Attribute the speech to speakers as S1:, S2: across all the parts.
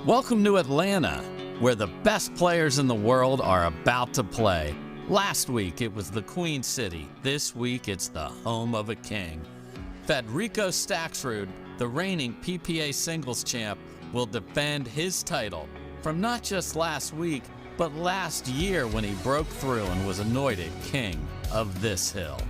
S1: Welcome to Atlanta, where the best players in the world are about to play. Last week it was the Queen City. This week it's the home of a king. Federico Staksrud, the reigning PPA singles champ, will defend his title from not just last week, but last year when he broke through and was anointed king of this hill.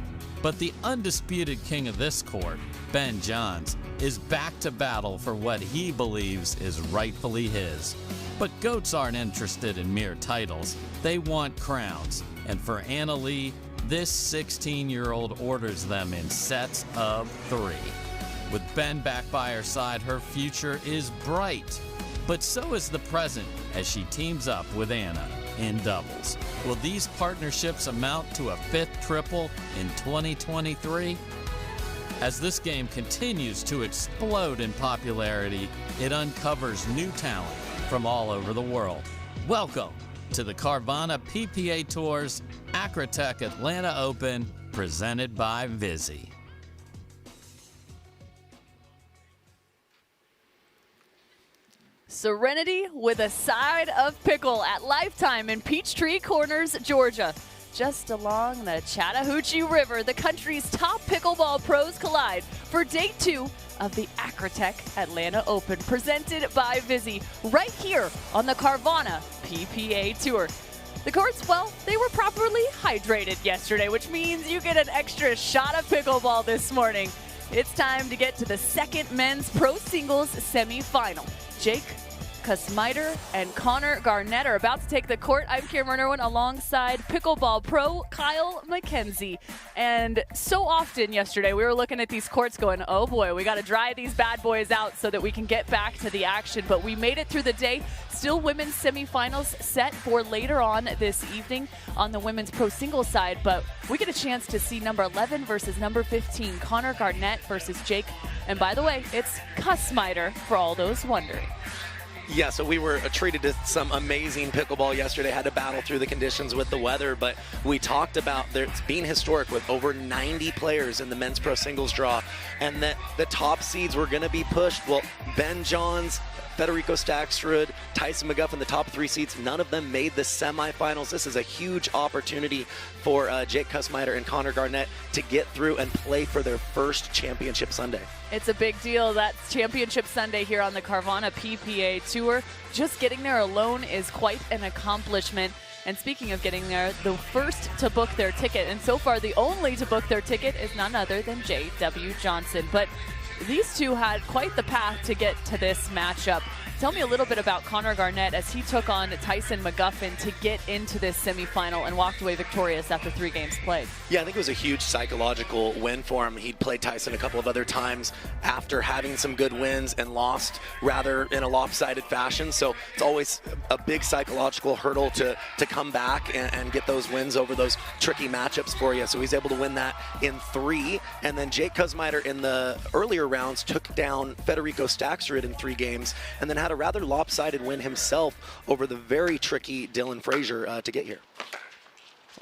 S1: But the undisputed king of this court, Ben Johns, is back to battle for what he believes is rightfully his. But GOATs aren't interested in mere titles. They want crowns. And for Anna Leigh, this 16-year-old orders them in sets of 3. With Ben back by her side, her future is bright. But so is the present as she teams up with Anna in doubles. Will these partnerships amount to a 5th triple in 2023? As this game continues to explode in popularity, it uncovers new talent from all over the world. Welcome to the Carvana PPA Tour's Acrytech Atlanta Open, presented by Vizzy.
S2: Serenity with a side of pickle at Lifetime in Peachtree Corners, Georgia. Just along the Chattahoochee River, the country's top pickleball pros collide for day 2 of the Acrytech Atlanta Open, presented by Vizzy, right here on the Carvana PPA Tour. The courts, well, they were properly hydrated yesterday, which means you get an extra shot of pickleball this morning. It's time to get to the second men's pro singles semifinal. Jake Kusmider and Connor Garnett are about to take the court. I'm Cameron Irwin alongside pickleball pro Kyle McKenzie. And so often yesterday we were looking at these courts going, oh boy, we got to dry these bad boys out so that we can get back to the action. But we made it through the day. Still women's semifinals set for later on this evening on the women's pro singles side. But we get a chance to see number 11 versus number 15, Connor Garnett versus Jake. And by the way, it's Kusmider for all those wondering.
S3: Yeah, so we were treated to some amazing pickleball yesterday, had to battle through the conditions with the weather, but we talked about it's being historic with over 90 players in the men's pro singles draw, and that the top seeds were going to be pushed. Well, Ben Johns, Federico Staksrud, Tyson McGuffin, the top 3 seeds, none of them made the semifinals. This is a huge opportunity for Jake Kusmider and Connor Garnett to get through and play for their first championship Sunday. It's
S2: a big deal. That's Championship Sunday here on the Carvana PPA Tour. Just getting there alone is quite an accomplishment. And speaking of getting there, the first to book their ticket, and so far the only to book their ticket, is none other than J.W. Johnson. But these two had quite the path to get to this matchup. Tell me a little bit about Connor Garnett as he took on Tyson McGuffin to get into this semifinal and walked away victorious after 3 games played.
S3: Yeah, I think it was a huge psychological win for him. He'd played Tyson a couple of other times after having some good wins and lost rather in a lopsided fashion. So it's always a big psychological hurdle to come back and get those wins over those tricky matchups for you. So he's able to win that in 3. And then Jake Kusmider in the earlier rounds took down Federico Staksrud in 3 games and then had a rather lopsided win himself over the very tricky Dylan Frazier to get here.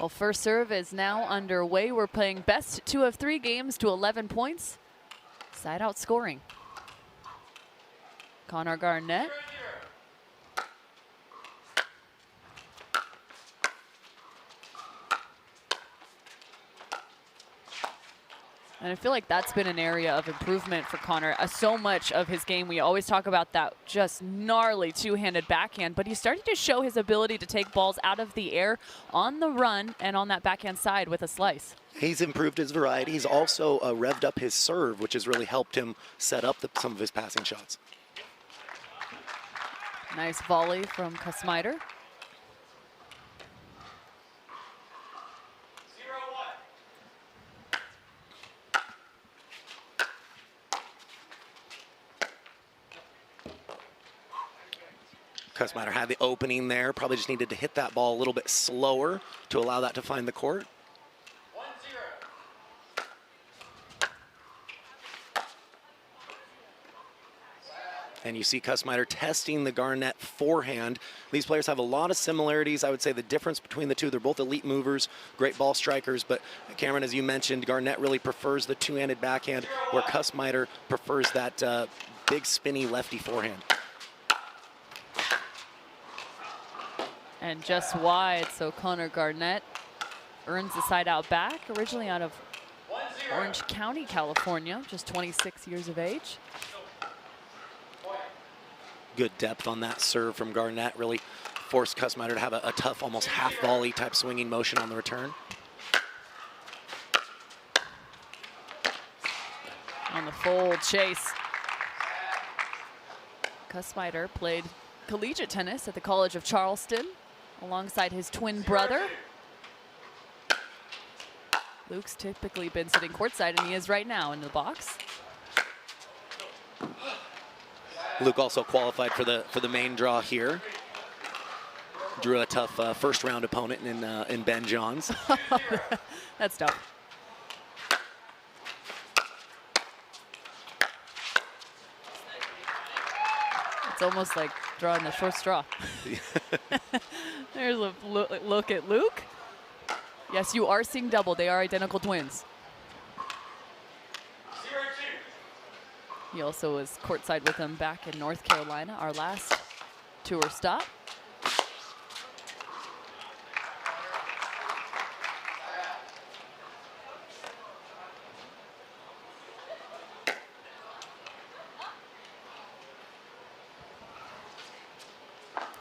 S2: Well, first serve is now underway. We're playing best 2 of 3 games to 11 points. Side out scoring. Connor Garnett. And I feel like that's been an area of improvement for Connor. So much of his game, we always talk about that just gnarly 2-handed backhand, but he's starting to show his ability to take balls out of the air on the run and on that backhand side with a slice.
S3: He's improved his variety. He's also revved up his serve, which has really helped him set up some of his passing shots.
S2: Nice volley from Kusmider.
S3: Kusmider had the opening there, probably just needed to hit that ball a little bit slower to allow that to find the court.
S4: 1-0.
S3: And you see Kusmider testing the Garnett forehand. These players have a lot of similarities. I would say the difference between the two, they're both elite movers, great ball strikers, but Cameron, as you mentioned, Garnett really prefers the 2-handed backhand, where Kusmider prefers that big spinny lefty forehand.
S2: And just wide, so Connor Garnett earns the side out back, originally out of Orange County, California, just 26 years of age.
S3: Good depth on that serve from Garnett, really forced Kusmider to have a tough, almost half volley type swinging motion on the return.
S2: On the fold chase. Kusmider played collegiate tennis at the College of Charleston alongside his twin brother. Luke's typically been sitting courtside, and he is right now in the box.
S3: Luke also qualified for the main draw here. Drew a tough first round opponent in Ben Johns.
S2: That's tough. It's almost like drawing the short straw. There's a look at Luke. Yes, you are seeing double. They are identical twins. He also was courtside with him back in North Carolina, our last tour stop.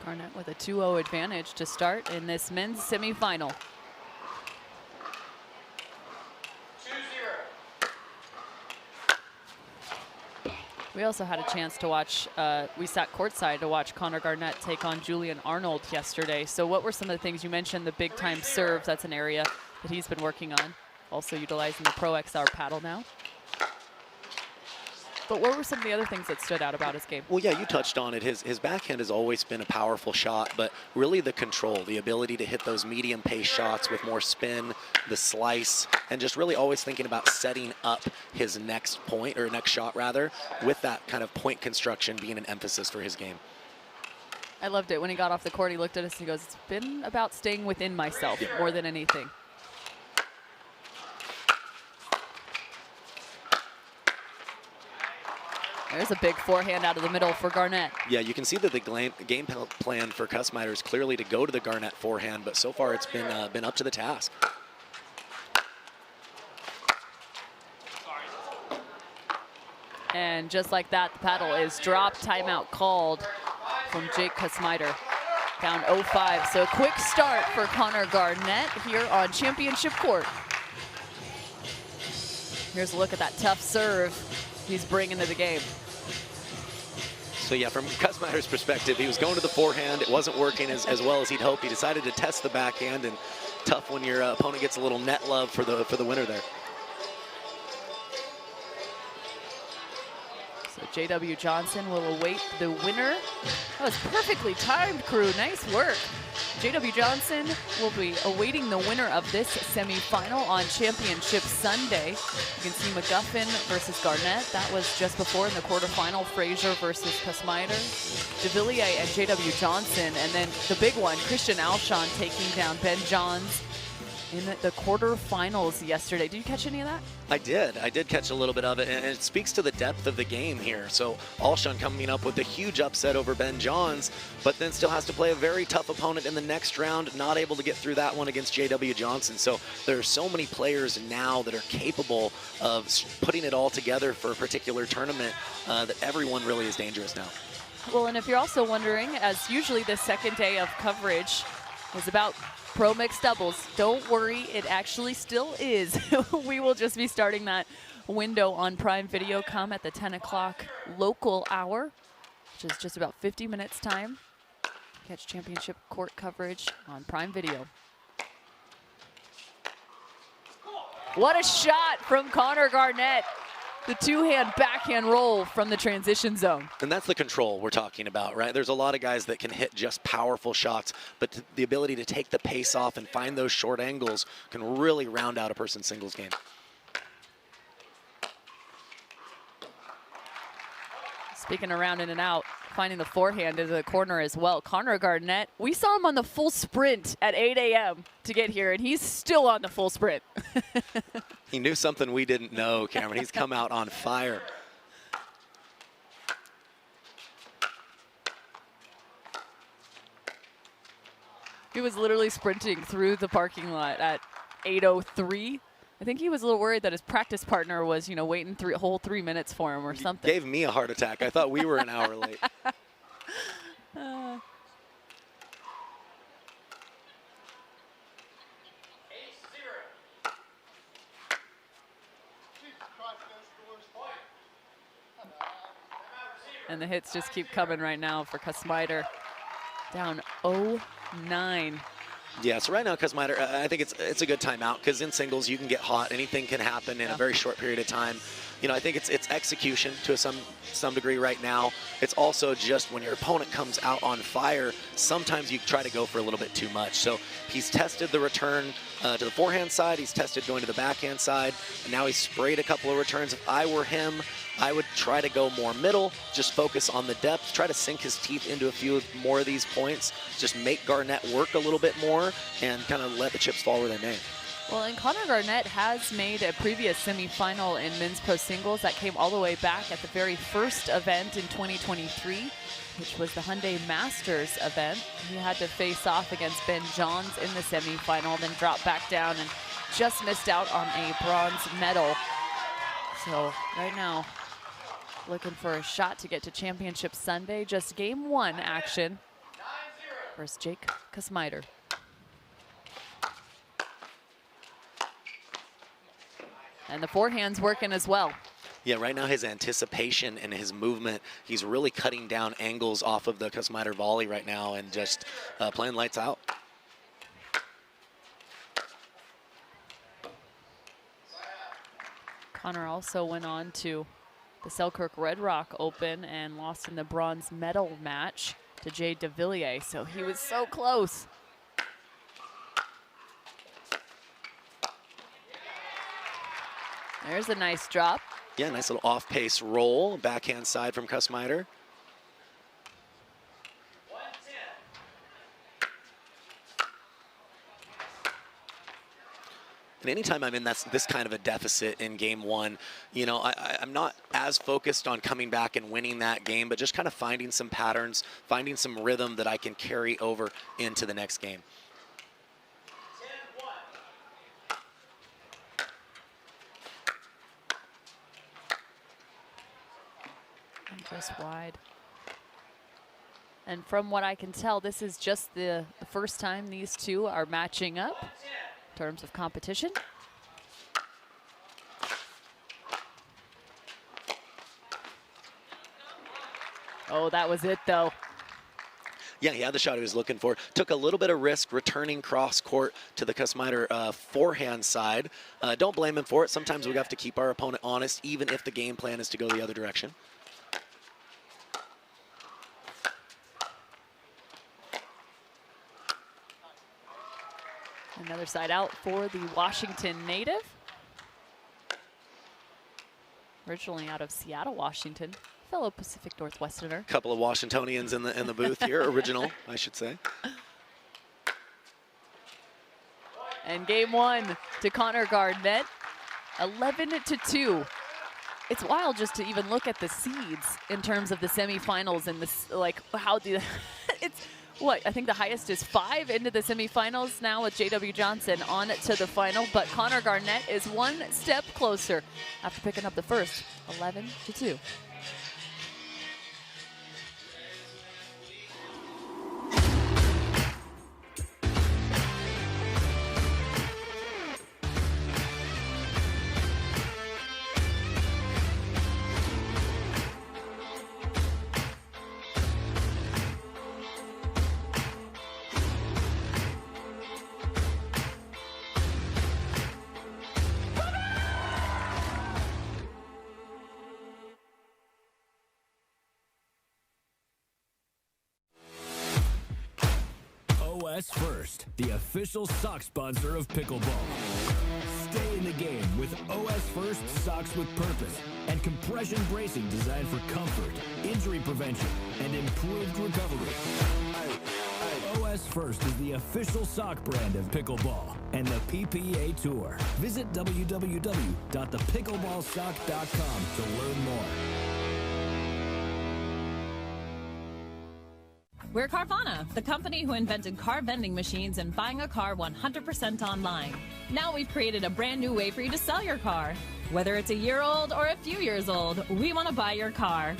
S2: Garnett with a 2-0 advantage to start in this men's semifinal. We also had a chance to watch, we sat courtside to watch Connor Garnett take on Julian Arnold yesterday. So what were some of the things you mentioned? The big time serve, that's an area that he's been working on. Also utilizing the Pro XR paddle now. But what were some of the other things that stood out about his game?
S3: Well, yeah, you touched on it. His backhand has always been a powerful shot, but really the control, the ability to hit those medium pace shots with more spin, the slice, and just really always thinking about setting up his next point, or next shot rather, with that kind of point construction being an emphasis for his game.
S2: I loved it. When he got off the court, he looked at us and he goes, it's been about staying within myself more than anything. There's a big forehand out of the middle for Garnett.
S3: Yeah, you can see that the game plan for Kusmider is clearly to go to the Garnett forehand, but so far it's been up to the task.
S2: And just like that, the paddle is dropped. Timeout called from Jake Kusmider. Down 0-5. So quick start for Connor Garnett here on championship court. Here's a look at that tough serve he's bringing to the game.
S3: So yeah, from Kusmider's perspective, he was going to the forehand. It wasn't working as well as he'd hoped. He decided to test the backhand, and tough when your opponent gets a little net love for the winner there.
S2: So JW Johnson will await the winner. That was perfectly timed, crew. Nice work. JW Johnson will be awaiting the winner of this semifinal on Championship Sunday. You can see McGuffin versus Garnett. That was just before in the quarterfinal. Frazier versus Kusmider. Devilliers and JW Johnson. And then the big one, Christian Alshon taking down Ben Johns in the quarterfinals yesterday. Did you catch any of that?
S3: I did catch a little bit of it, and it speaks to the depth of the game here. So Alshon coming up with a huge upset over Ben Johns, but then still has to play a very tough opponent in the next round, not able to get through that one against JW Johnson. So there are so many players now that are capable of putting it all together for a particular tournament that everyone really is dangerous now.
S2: Well, and if you're also wondering, as usually the second day of coverage is about Pro Mixed Doubles, don't worry, it actually still is. We will just be starting that window on Prime Video come at the 10 o'clock local hour, which is just about 50 minutes time. Catch championship court coverage on Prime Video. What a shot from Connor Garnett. The two-hand backhand roll from the transition zone.
S3: And that's the control we're talking about, right? There's a lot of guys that can hit just powerful shots, but the ability to take the pace off and find those short angles can really round out a person's singles game.
S2: Speaking around in and out, finding the forehand into the corner as well. Connor Garnett, we saw him on the full sprint at 8 a.m. to get here, and he's still on the full sprint.
S3: He knew something we didn't know, Cameron. He's come out on fire.
S2: He was literally sprinting through the parking lot at 8:03. I think he was a little worried that his practice partner was, waiting whole 3 minutes for him or something.
S3: Gave me a heart attack. I thought we were an hour late.
S2: And the hits just keep coming right now for Kusmider. Down 0-9.
S3: Yeah, so right now, Kusmider, I think it's a good timeout because in singles you can get hot. Anything can happen in a very short period of time. I think it's execution to some degree right now. It's also just when your opponent comes out on fire, sometimes you try to go for a little bit too much. So he's tested the return to the forehand side. He's tested going to the backhand side. And now he's sprayed a couple of returns. If I were him, I would try to go more middle, just focus on the depth, try to sink his teeth into a few more of these points, just make Garnett work a little bit more and kind of let the chips fall where they may.
S2: Well, and Connor Garnett has made a previous semifinal in men's pro singles that came all the way back at the very first event in 2023, which was the Hyundai Masters event. He had to face off against Ben Johns in the semifinal, then dropped back down and just missed out on a bronze medal. So right now, looking for a shot to get to Championship Sunday. Just game 1 action versus Jake Kusmider. And the forehand's working as well.
S3: Yeah, right now his anticipation and his movement, he's really cutting down angles off of the Kusmider volley right now and just playing lights out.
S2: Connor also went on to the Selkirk Red Rock Open and lost in the bronze medal match to Jay Devilliers, so he was so close. There's a nice drop.
S3: Yeah, nice little off-pace roll, backhand side from Kusmider. And anytime I'm in this kind of a deficit in game 1, I'm not as focused on coming back and winning that game, but just kind of finding some patterns, finding some rhythm that I can carry over into the next game.
S2: And just wide. And from what I can tell, this is just the first time these two are matching up in terms of competition. Oh, that was it though.
S3: Yeah, he had the shot he was looking for. Took a little bit of risk returning cross court to the Kusmider forehand side. Don't blame him for it. Sometimes we have to keep our opponent honest, even if the game plan is to go the other direction.
S2: Another side out for the Washington native. Originally out of Seattle, Washington. Fellow Pacific Northwesterner.
S3: Couple of Washingtonians in the booth here, original, I should say.
S2: And game 1 to Connor Garnett, 11-2. It's wild just to even look at the seeds in terms of the semifinals and this, it's what, I think the highest is 5 into the semifinals now with J.W. Johnson on to the final, but Connor Garnett is 1 step closer after picking up the first, 11-2.
S4: OS First, the official sock sponsor of pickleball. Stay in the game with OS First socks with purpose and compression bracing designed for comfort, injury prevention, and improved recovery. OS First is the official sock brand of pickleball and the PPA Tour. Visit www.thepickleballsock.com to learn more.
S5: We're Carvana, the company who invented car vending machines and buying a car 100% online. Now we've created a brand new way for you to sell your car. Whether it's a year old or a few years old, we want to buy your car.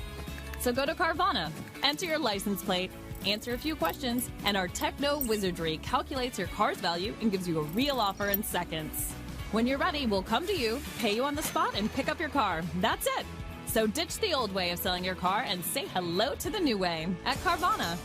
S5: So go to Carvana, enter your license plate, answer a few questions, and our techno wizardry calculates your car's value and gives you a real offer in seconds. When you're ready, we'll come to you, pay you on the spot, and pick up your car. That's it. So ditch the old way of selling your car and say hello to the new way at Carvana.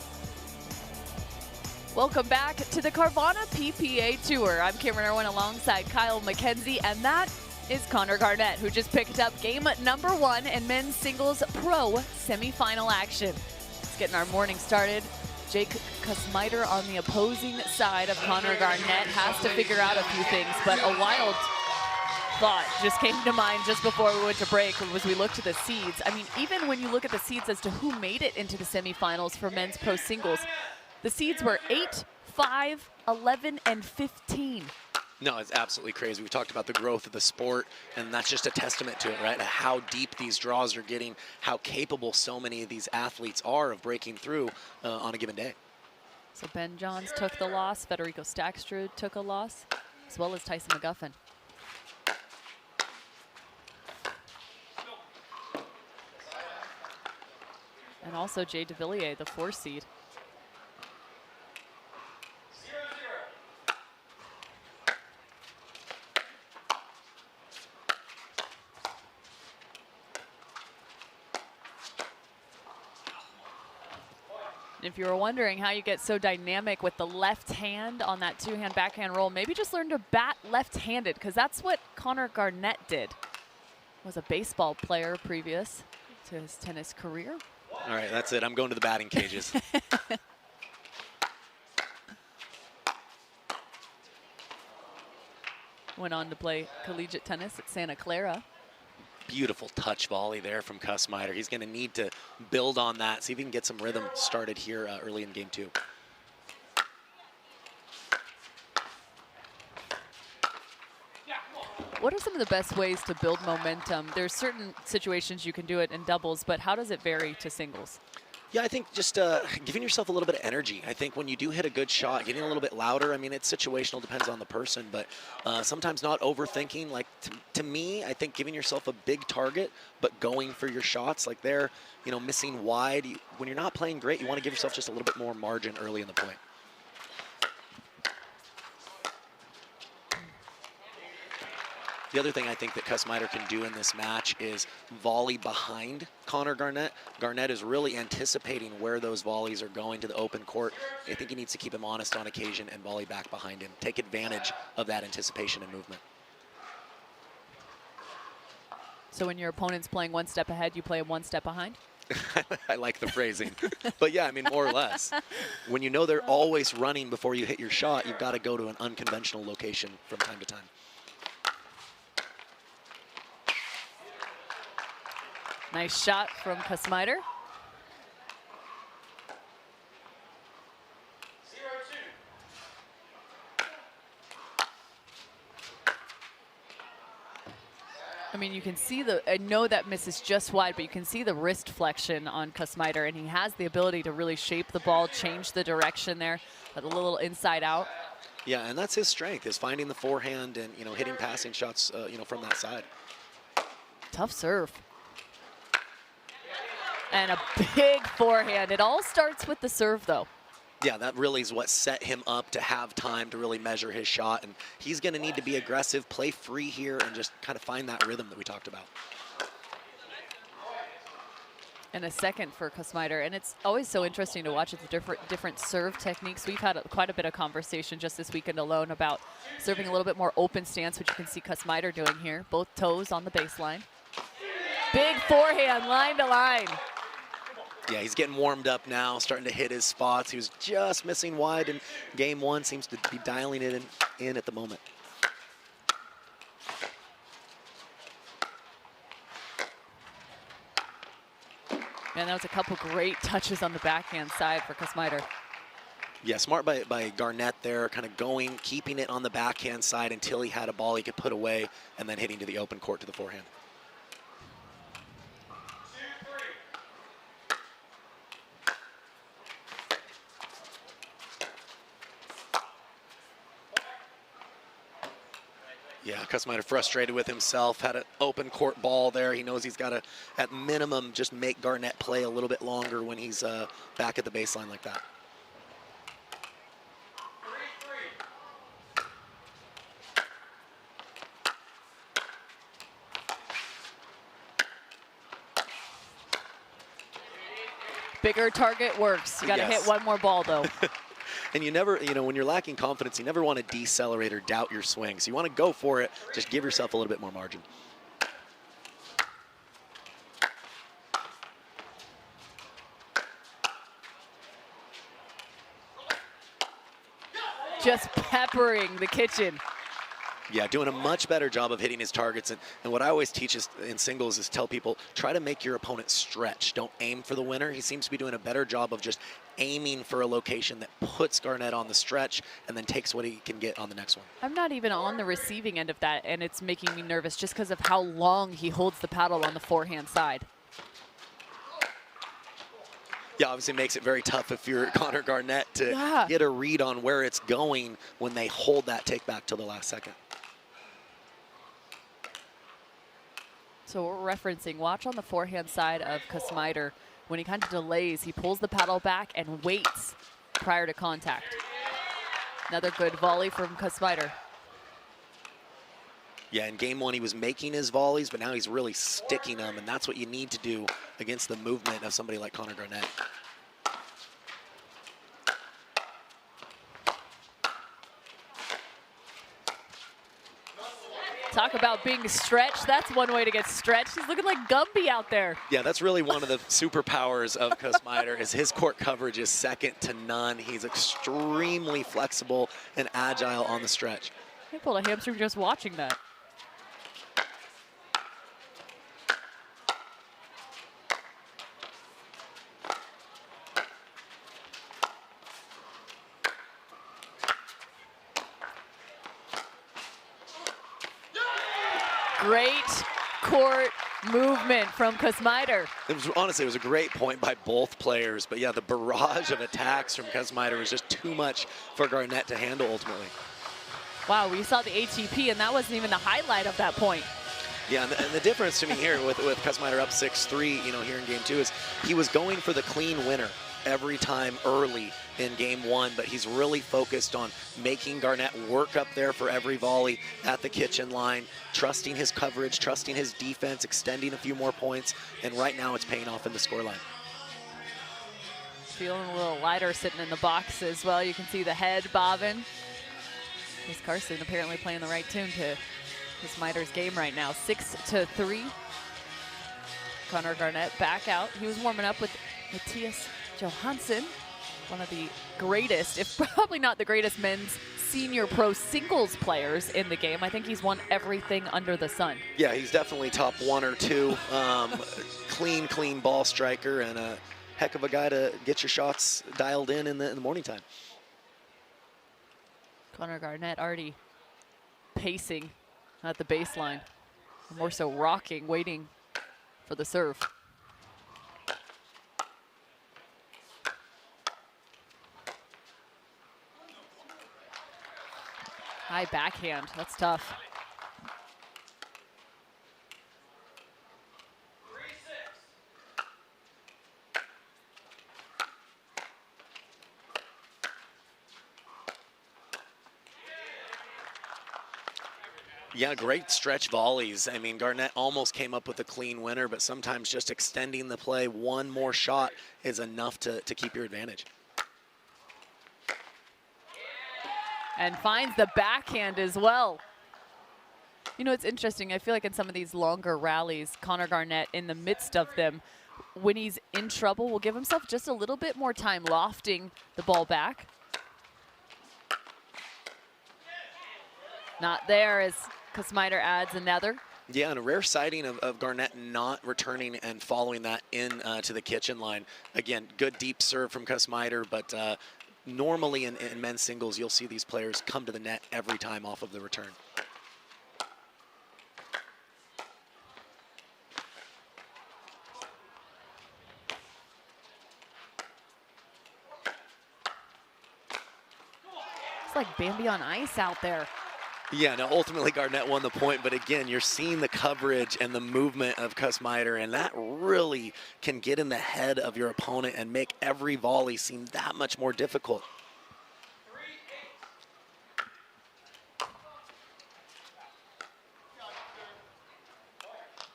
S2: Welcome back to the Carvana PPA Tour. I'm Cameron Irwin alongside Kyle McKenzie, and that is Connor Garnett, who just picked up game number 1 in men's singles pro semifinal action. Let's get our morning started. Jake Kusmider on the opposing side of Connor Garnett has to figure out a few things, but a wild thought just came to mind just before we went to break was we looked at the seeds. I mean, even when you look at the seeds as to who made it into the semifinals for men's pro singles, the seeds were 8, 5, 11, and 15.
S3: No, it's absolutely crazy. We talked about the growth of the sport, and that's just a testament to it, right? How deep these draws are getting, how capable so many of these athletes are of breaking through on a given day.
S2: So Ben Johns took the loss. Federico Staksrud took a loss, as well as Tyson McGuffin. And also Jay Devilliers, the 4 seed. If you were wondering how you get so dynamic with the left hand on that 2-hand backhand roll, maybe just learn to bat left-handed, because that's what Connor Garnett did. Was a baseball player previous to his tennis career.
S3: All right, that's it. I'm going to the batting cages.
S2: Went on to play collegiate tennis at Santa Clara.
S3: Beautiful touch volley there from Kusmider. He's going to need to build on that, see if he can get some rhythm started here early in game 2.
S2: What are some of the best ways to build momentum? There's certain situations you can do it in doubles, but how does it vary to singles?
S3: Yeah, I think just giving yourself a little bit of energy. I think when you do hit a good shot, getting a little bit louder. I mean, it's situational, depends on the person, but sometimes not overthinking. Like, to me, I think giving yourself a big target, but going for your shots. Like they're, missing wide. When you're not playing great, you want to give yourself just a little bit more margin early in the point. The other thing I think that Kusmider can do in this match is volley behind Connor Garnett. Garnett is really anticipating where those volleys are going to the open court. I think he needs to keep him honest on occasion and volley back behind him. Take advantage of that anticipation and movement.
S2: So when your opponent's playing 1 step ahead, you play 1 step behind?
S3: I like the phrasing. But yeah, I mean, more or less. When you know they're always running before you hit your shot, you've got to go to an unconventional location from time to time.
S2: Nice shot from Kusmider. I mean, you can see I know that misses just wide, but you can see the wrist flexion on Kusmider, and he has the ability to really shape the ball, change the direction there, a little inside out.
S3: Yeah, and that's his strength, is finding the forehand and, hitting passing shots, from that side.
S2: Tough serve. And a big forehand. It all starts with the serve, though.
S3: Yeah, that really is what set him up to have time to really measure his shot. And he's going to need to be aggressive, play free here, and just kind of find that rhythm that we talked about.
S2: And a second for Kusmider. And it's always so interesting to watch the different serve techniques. We've had quite a bit of conversation just this weekend alone about serving a little bit more open stance, which you can see Kusmider doing here. Both toes on the baseline. Big forehand, line to line.
S3: Yeah, he's getting warmed up now, starting to hit his spots. He was just missing wide in game 1, seems to be dialing it in at the moment.
S2: And that was a couple great touches on the backhand side for Kusmider.
S3: Yeah, smart by Garnett there, kind of keeping it on the backhand side until he had a ball he could put away, and then hitting to the open court to the forehand. Yeah, Kusmider frustrated with himself, had an open court ball there. He knows he's got to, at minimum, just make Garnett play a little bit longer when he's back at the baseline like that.
S2: Bigger target works. You got to hit one more ball, though.
S3: And you never, when you're lacking confidence, you never want to decelerate or doubt your swing. So you want to go for it. Just give yourself a little bit more margin.
S2: Just peppering the kitchen.
S3: Yeah, doing a much better job of hitting his targets. And what I always teach in singles is tell people, try to make your opponent stretch. Don't aim for the winner. He seems to be doing a better job of just aiming for a location that puts Garnett on the stretch and then takes what he can get on the next one.
S2: I'm not even on the receiving end of that, and it's making me nervous just because of how long he holds the paddle on the forehand side.
S3: Yeah, obviously makes it very tough if you're Connor Garnett to get a read on where it's going when they hold that take back till the last second.
S2: So we're referencing, watch on the forehand side of Kusmider. When he kind of delays, he pulls the paddle back and waits prior to contact. Another good volley from Kusmider.
S3: Yeah, in game one, he was making his volleys, but now he's really sticking them, and that's what you need to do against the movement of somebody like Connor Garnett.
S2: Talk about being stretched. That's one way to get stretched. He's looking like Gumby out there.
S3: Yeah, that's really one of the superpowers of Kusmider is his court coverage is second to none. He's extremely flexible and agile on the stretch.
S2: I pulled a hamstring just watching that. Great court movement from Kusmider.
S3: Honestly, it was a great point by both players. But yeah, the barrage of attacks from Kusmider was just too much for Garnett to handle ultimately.
S2: Wow, we saw the ATP, and that wasn't even the highlight of that point.
S3: Yeah, and the difference to me here with Kusmider up 6-3, here in game two is he was going for the clean winner every time early in game one, but he's really focused on making Garnett work up there for every volley at the kitchen line, trusting his coverage, trusting his defense, extending a few more points, and right now it's paying off in the scoreline.
S2: Feeling a little lighter sitting in the box as well. You can see the head bobbing. Chris Carson apparently playing the right tune to Kusmider's game right now. 6-3. Connor Garnett back out. He was warming up with Matthias Johansson, one of the greatest, if probably not the greatest men's senior pro singles players in the game. I think he's won everything under the sun.
S3: Yeah, he's definitely top one or two. Clean ball striker and a heck of a guy to get your shots dialed in the morning time.
S2: Connor Garnett already pacing at the baseline, more so rocking, waiting for the serve. High backhand, that's tough.
S3: Yeah, great stretch volleys. I mean, Garnett almost came up with a clean winner, but sometimes just extending the play one more shot is enough to keep your advantage.
S2: And finds the backhand as well. It's interesting. I feel like in some of these longer rallies, Connor Garnett, in the midst of them, when he's in trouble, will give himself just a little bit more time lofting the ball back. Not there as Kusmider adds another.
S3: Yeah, and a rare sighting of Garnett not returning and following that in to the kitchen line. Again, good deep serve from Kusmider, but normally in men's singles, you'll see these players come to the net every time off of the return.
S2: It's like Bambi on ice out there.
S3: Yeah, no, ultimately Garnett won the point, but again, you're seeing the coverage and the movement of Kusmider, and that really can get in the head of your opponent and make every volley seem that much more difficult.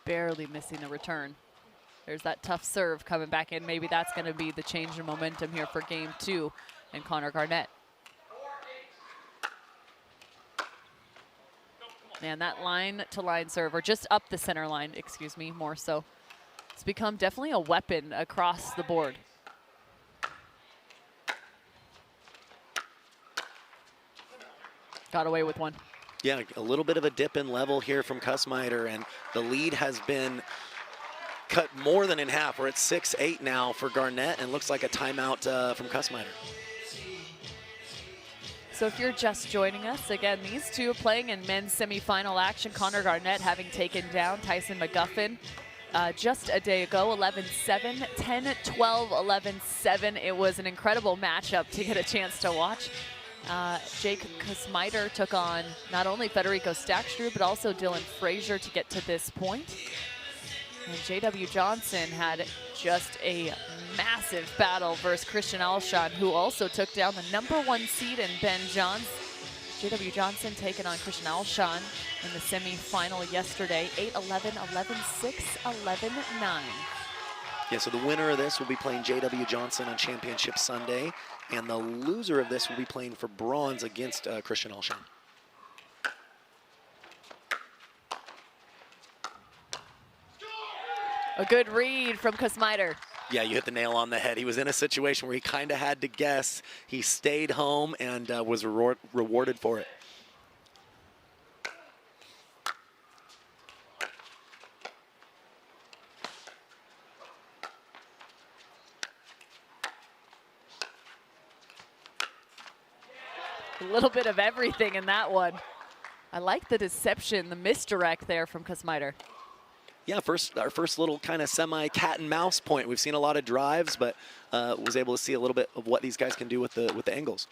S2: Barely missing the return. There's that tough serve coming back in. Maybe that's going to be the change in momentum here for game 2 and Connor Garnett. Man, that line-to-line serve, or just up the center line, excuse me, more so, it's become definitely a weapon across the board. Got away with one.
S3: Yeah, a little bit of a dip in level here from Kusmider, and the lead has been cut more than in half. We're at 6-8 now for Garnett, and looks like a timeout from Kusmider.
S2: So if you're just joining us, again, these two playing in men's semifinal action. Connor Garnett having taken down Tyson McGuffin just a day ago, 11-7, 10-12, 11-7. It was an incredible matchup to get a chance to watch. Jake Kusmider took on not only Federico Staksrud, but also Dylan Frazier to get to this point. And J.W. Johnson had just a massive battle versus Christian Alshon, who also took down the #1 seed in Ben Johns. J.W. Johnson taking on Christian Alshon in the semifinal yesterday, 8-11, 11-6, 11-9.
S3: Yeah, so the winner of this will be playing J.W. Johnson on Championship Sunday, and the loser of this will be playing for bronze against Christian Alshon.
S2: A good read from Kusmider.
S3: Yeah, you hit the nail on the head. He was in a situation where he kind of had to guess. He stayed home and was rewarded for it.
S2: A little bit of everything in that one. I like the deception, the misdirect there from Kusmider.
S3: Yeah, our first little kind of semi-cat and mouse point. We've seen a lot of drives, but was able to see a little bit of what these guys can do with the angles.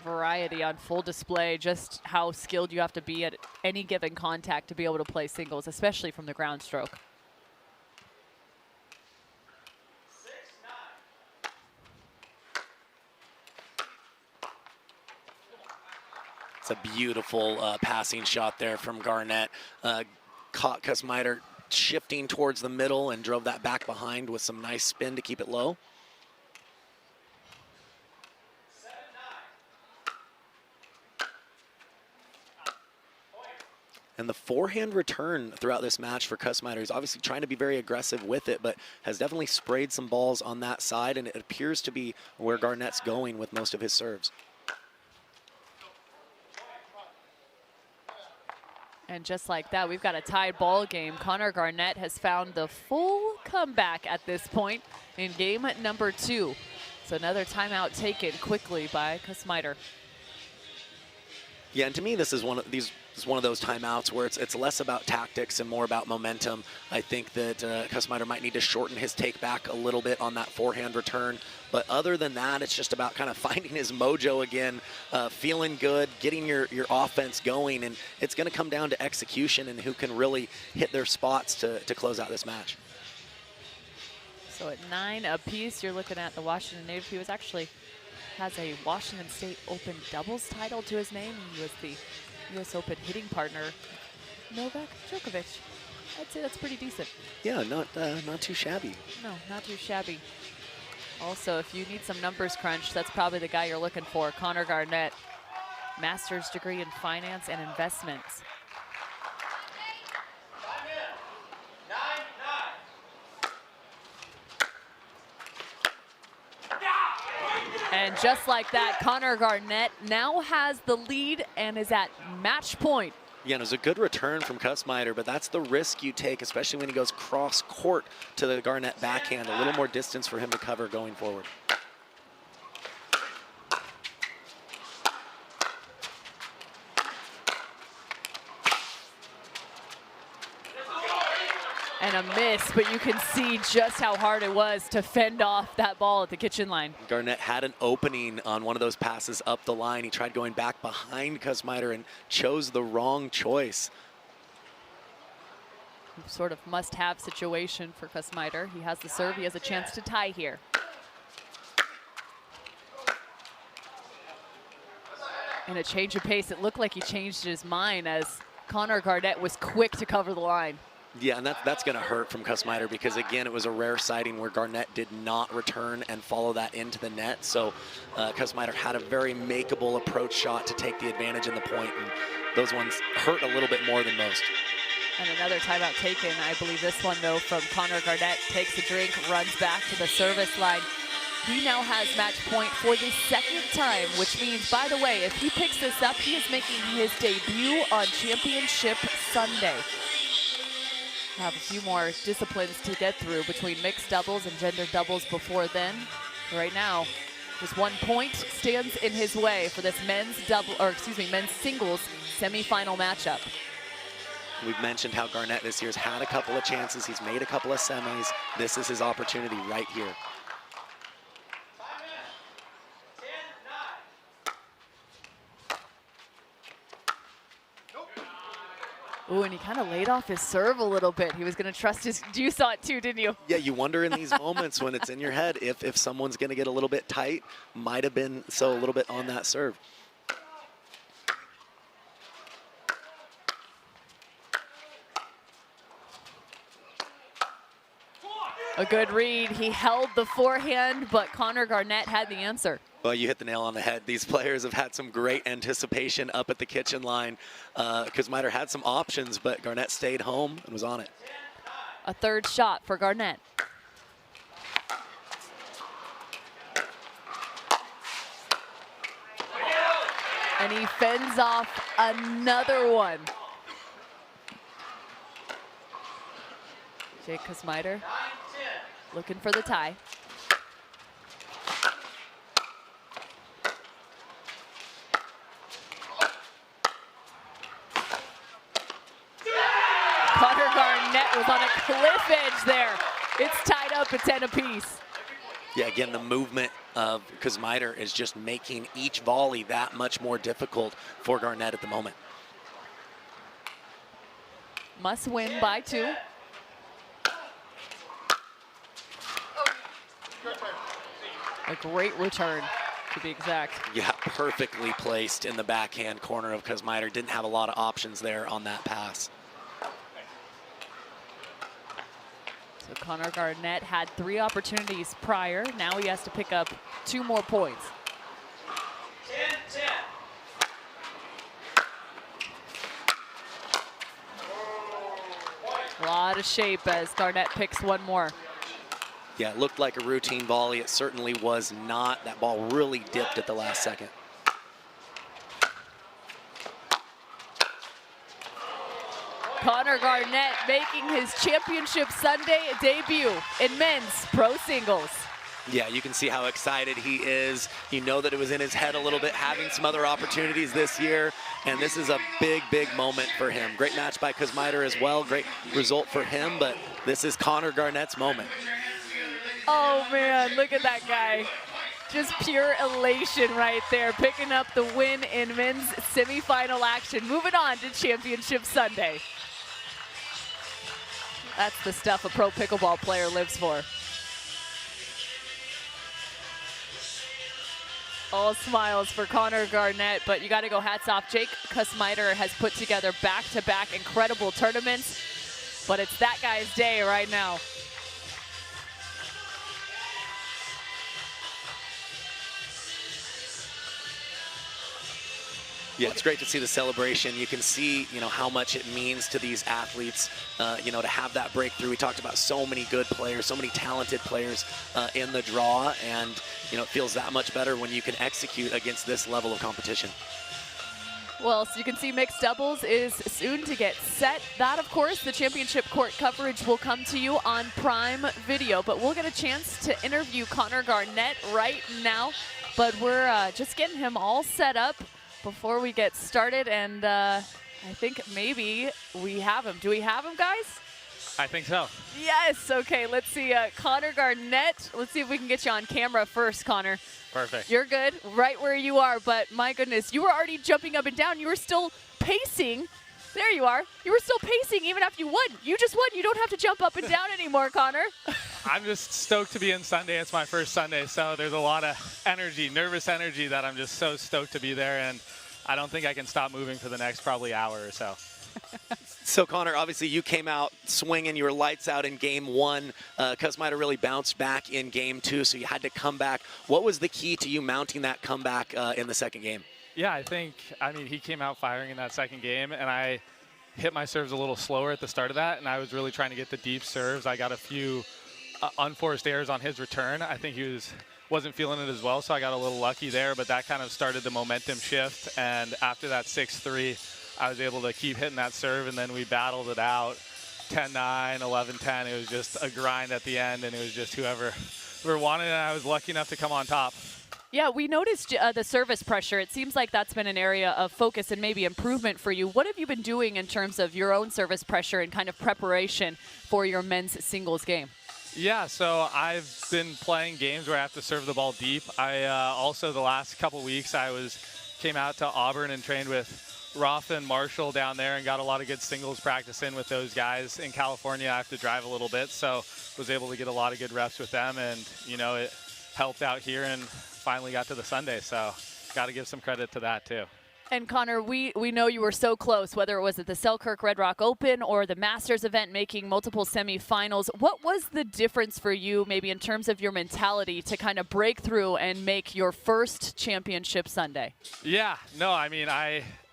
S2: Variety on full display, just how skilled you have to be at any given contact to be able to play singles, especially from the ground stroke.
S3: It's a beautiful passing shot there from Garnett. Caught Kusmider shifting towards the middle and drove that back behind with some nice spin to keep it low. And the forehand return throughout this match for Kusmider, he's obviously trying to be very aggressive with it, but has definitely sprayed some balls on that side, and it appears to be where Garnett's going with most of his serves.
S2: And just like that, we've got a tied ball game. Connor Garnett has found the full comeback at this point in game number 2. So another timeout taken quickly by Kusmider.
S3: Yeah, and to me, this is one of those timeouts where it's less about tactics and more about momentum. I think that Kusmider might need to shorten his take back a little bit on that forehand return. But other than that, it's just about kind of finding his mojo again, feeling good, getting your offense going. And it's going to come down to execution and who can really hit their spots to close out this match.
S2: So at 9 apiece, you're looking at the Washington native. He has a Washington State Open doubles title to his name. He was the U.S. Open hitting partner, Novak Djokovic. I'd say that's pretty decent.
S3: Yeah, not too shabby.
S2: No, not too shabby. Also, if you need some numbers crunch, that's probably the guy you're looking for. Connor Garnett, master's degree in finance and investments. And just like that, Connor Garnett now has the lead and is at match point.
S3: Yeah, and it was a good return from Kusmider, but that's the risk you take, especially when he goes cross court to the Garnett backhand. A little more distance for him to cover going forward.
S2: And a miss, but you can see just how hard it was to fend off that ball at the kitchen line.
S3: Garnett had an opening on one of those passes up the line. He tried going back behind Kusmider and chose the wrong choice.
S2: Sort of must-have situation for Kusmider. He has the serve. He has a chance to tie here. And a change of pace. It looked like he changed his mind as Connor Garnett was quick to cover the line.
S3: Yeah, and that's going to hurt from Kusmider because, again, it was a rare sighting where Garnett did not return and follow that into the net. So Kusmider had a very makeable approach shot to take the advantage in the point, and those ones hurt a little bit more than most.
S2: And another timeout taken. I believe this one, though, from Connor Garnett. Takes a drink, runs back to the service line. He now has match point for the second time, which means, by the way, if he picks this up, he is making his debut on Championship Sunday. Have a few more disciplines to get through between mixed doubles and gender doubles before then. Right now, just 1 point stands in his way for this men's singles semifinal matchup.
S3: We've mentioned how Garnett this year's had a couple of chances. He's made a couple of semis. This is his opportunity right here.
S2: Ooh, and he kind of laid off his serve a little bit. He was going to trust his, you saw it too, didn't you?
S3: Yeah, you wonder in these moments when it's in your head if someone's going to get a little bit tight. Might have been a little bit on that serve.
S2: A good read. He held the forehand, but Connor Garnett had the answer.
S3: Well, you hit the nail on the head. These players have had some great anticipation up at the kitchen line. Kusmider had some options, but Garnett stayed home and was on it.
S2: A third shot for Garnett. And he fends off another one. Jay Kusmider looking for the tie. Connor Garnett was on a cliff edge there. It's tied up at 10 apiece.
S3: Yeah, again, the movement of Kusmider is just making each volley that much more difficult for Garnett at the moment.
S2: Must win by 2. A great return, to be exact.
S3: Yeah, perfectly placed in the backhand corner of Kusmider. Didn't have a lot of options there on that pass.
S2: So Connor Garnett had 3 opportunities prior. Now he has to pick up 2 more points.
S3: 10-10.
S2: A lot of shape as Garnett picks one more.
S3: Yeah, it looked like a routine volley. It certainly was not. That ball really dipped at the last second.
S2: Connor Garnett making his Championship Sunday debut in men's pro singles.
S3: Yeah, you can see how excited he is. You know that it was in his head a little bit, having some other opportunities this year, and this is a big, big moment for him. Great match by Kusmider as well. Great result for him, but this is Connor Garnett's moment.
S2: Oh, man, look at that guy. Just pure elation right there, picking up the win in men's semifinal action. Moving on to Championship Sunday. That's the stuff a pro pickleball player lives for. All smiles for Connor Garnett, but you got to go hats off. Jake Kusmider has put together back-to-back incredible tournaments, but it's that guy's day right now.
S3: Yeah, it's great to see the celebration. You can see, how much it means to these athletes, to have that breakthrough. We talked about so many good players, so many talented players in the draw, and, it feels that much better when you can execute against this level of competition.
S2: Well, so you can see mixed doubles is soon to get set. That, of course, the championship court coverage will come to you on Prime Video, but we'll get a chance to interview Connor Garnett right now, but we're just getting him all set up before we get started, and I think maybe we have him. Do we have him, guys?
S6: I think so.
S2: Yes. Okay, let's see. Connor Garnett. Let's see if we can get you on camera first, Connor.
S6: Perfect.
S2: You're good, right where you are, but my goodness, you were already jumping up and down. You were still pacing. There you are. You were still pacing even after you won. You just won. You don't have to jump up and down anymore, Connor.
S6: I'm just stoked to be in Sunday. It's my first Sunday, so there's a lot of energy, nervous energy, that I'm just so stoked to be there, and I don't think I can stop moving for the next probably hour or so.
S3: So, Connor, obviously you came out swinging. You were lights out in game one. Kusmider really bounced back in game two, so you had to come back. What was the key to you mounting that comeback in the second game?
S6: Yeah, I mean, he came out firing in that second game, and I hit my serves a little slower at the start of that, and I was really trying to get the deep serves. I got a few unforced errors on his return. I think he wasn't feeling it as well, so I got a little lucky there, but that kind of started the momentum shift, and after that 6-3, I was able to keep hitting that serve, and then we battled it out 10-9, 11-10. It was just a grind at the end, and it was just whoever wanted it, and I was lucky enough to come on top.
S2: Yeah, we noticed the service pressure. It seems like that's been an area of focus and maybe improvement for you. What have you been doing in terms of your own service pressure and kind of preparation for your men's singles game?
S6: Yeah, so I've been playing games where I have to serve the ball deep. I also, the last couple weeks, came out to Auburn and trained with Rafa and Marshall down there and got a lot of good singles practice in with those guys. In California, I have to drive a little bit, so was able to get a lot of good reps with them, and, you know, it helped out here and finally got to the Sunday, so got to give some credit to that too.
S2: And Connor, we know you were so close, whether it was at the Selkirk Red Rock Open or the Masters event, making multiple semifinals. What was the difference for you, maybe in terms of your mentality, to kind of break through and make your first championship Sunday?
S6: Yeah, no, I mean,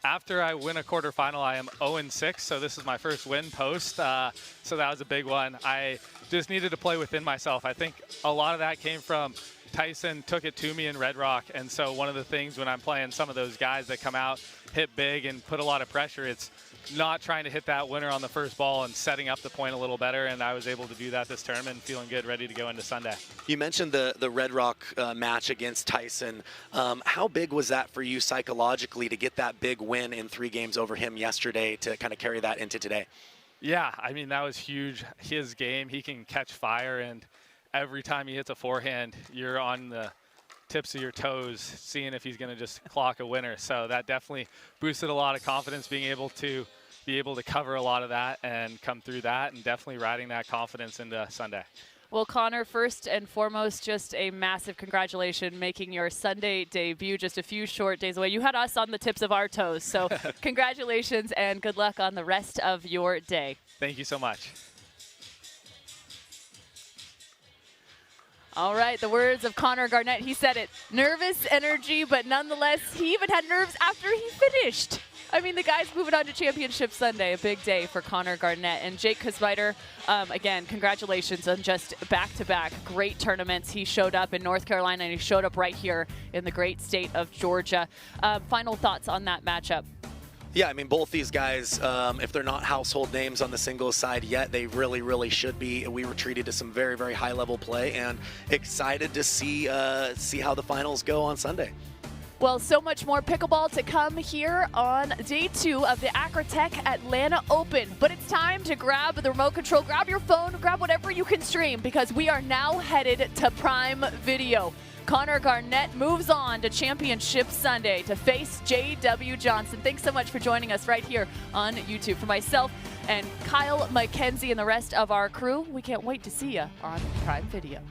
S6: after I win a quarterfinal, I am 0-6, so this is my first win post, so that was a big one. I just needed to play within myself. I think a lot of that came from Tyson took it to me in Red Rock, and so one of the things when I'm playing some of those guys that come out, hit big and put a lot of pressure, it's not trying to hit that winner on the first ball and setting up the point a little better, and I was able to do that this tournament, feeling good, ready to go into Sunday.
S3: You mentioned the Red Rock match against Tyson. How big was that for you psychologically to get that big win in 3 games over him yesterday to kind of carry that into today?
S6: Yeah, I mean, that was huge. His game, he can catch fire, and every time he hits a forehand, you're on the tips of your toes, seeing if he's going to just clock a winner. So that definitely boosted a lot of confidence, being able to cover a lot of that and come through that, and definitely riding that confidence into Sunday.
S2: Well, Connor, first and foremost, just a massive congratulations, making your Sunday debut just a few short days away. You had us on the tips of our toes, so congratulations and good luck on the rest of your day.
S6: Thank you so much.
S2: All right, the words of Connor Garnett. He said it. Nervous energy, but nonetheless, he even had nerves after he finished. I mean, the guy's moving on to Championship Sunday, a big day for Connor Garnett. And Jake Kusmider, again, congratulations on just back-to-back great tournaments. He showed up in North Carolina, and he showed up right here in the great state of Georgia. Final thoughts on that matchup?
S3: Yeah, I mean, both these guys, if they're not household names on the singles side yet, they really, really should be. We were treated to some very, very high-level play, and excited to see how the finals go on Sunday.
S2: Well, so much more pickleball to come here on day 2 of the Acrytech Atlanta Open. But it's time to grab the remote control, grab your phone, grab whatever you can stream, because we are now headed to Prime Video. Connor Garnett moves on to Championship Sunday to face J.W. Johnson. Thanks so much for joining us right here on YouTube. For myself and Kyle McKenzie and the rest of our crew, we can't wait to see you on Prime Video.